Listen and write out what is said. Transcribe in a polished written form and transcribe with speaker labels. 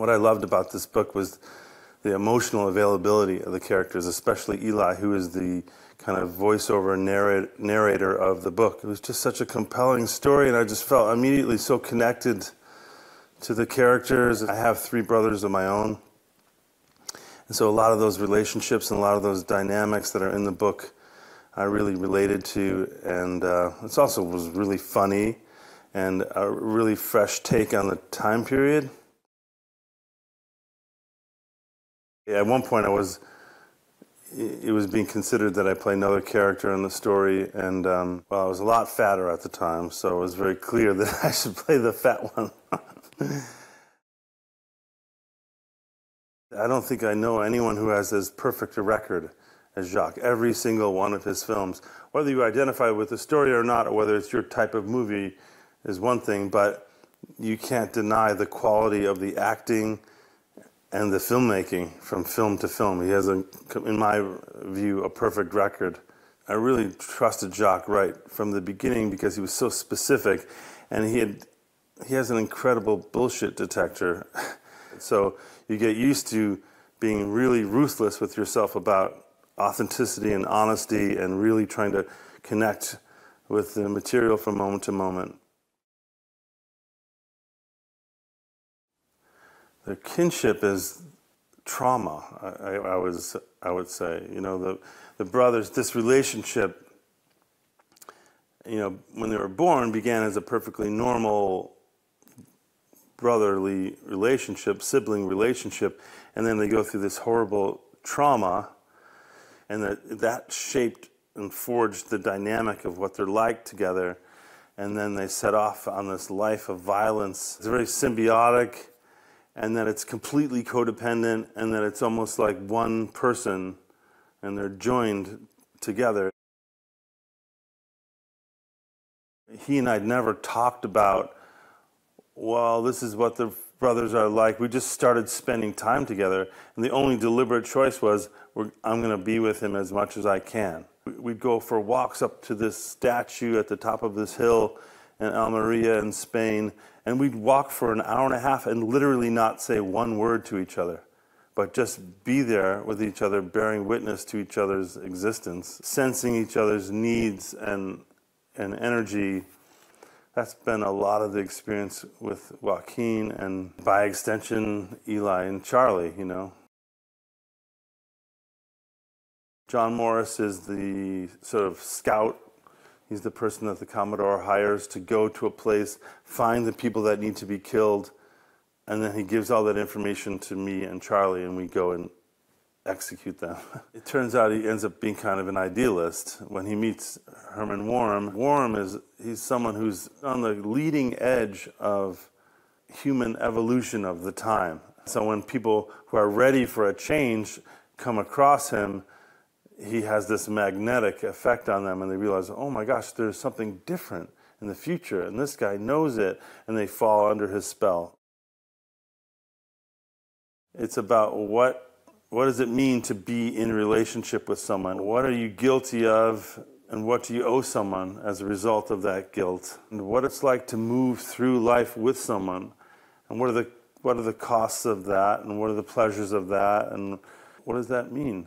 Speaker 1: What I loved about this book was the emotional availability of the characters, especially Eli, who is the kind of voiceover narrator of the book. It was just such a compelling story, and I just felt immediately so connected to the characters. I have 3 brothers of my own, and so a lot of those relationships and a lot of those dynamics that are in the book I really related to, and it also was really funny and a really fresh take on the time period. At one point it was being considered that I play another character in the story, and well, I was a lot fatter at the time, so it was very clear that I should play the fat one. I don't think I know anyone who has as perfect a record as Jacques. Every single one of his films, whether you identify with the story or not, or whether it's your type of movie, is one thing, but you can't deny the quality of the acting and the filmmaking from film to film. He has, in my view, a perfect record. I really trusted Jacques right from the beginning because he was so specific, and he has an incredible bullshit detector. So you get used to being really ruthless with yourself about authenticity and honesty and really trying to connect with the material from moment to moment. The kinship is trauma, I would say. You know, the brothers, this relationship, you know, when they were born, began as a perfectly normal brotherly relationship, sibling relationship, and then they go through this horrible trauma, and that shaped and forged the dynamic of what they're like together, and then they set off on this life of violence. It's very symbiotic, and then it's completely codependent, and then it's almost like one person, and they're joined together. He and I never talked about, well, this is what the brothers are like. We just started spending time together, and the only deliberate choice was, I'm going to be with him as much as I can. We'd go for walks up to this statue at the top of this hill in Almeria in Spain, and we'd walk for an hour and a half and literally not say one word to each other, but just be there with each other, bearing witness to each other's existence, sensing each other's needs and energy. That's been a lot of the experience with Joaquin, and by extension, Eli and Charlie, you know. John Morris is the sort of scout. He's the person that the Commodore hires to go to a place, find the people that need to be killed, and then he gives all that information to me and Charlie, and we go and execute them. It turns out he ends up being kind of an idealist. When he meets Herman Warm, he's someone who's on the leading edge of human evolution of the time. So when people who are ready for a change come across him, he has this magnetic effect on them, and they realize, oh my gosh, there's something different in the future, and this guy knows it, and they fall under his spell. It's about what does it mean to be in relationship with someone? What are you guilty of, and what do you owe someone as a result of that guilt? And what it's like to move through life with someone, and what are the costs of that, and what are the pleasures of that, and what does that mean?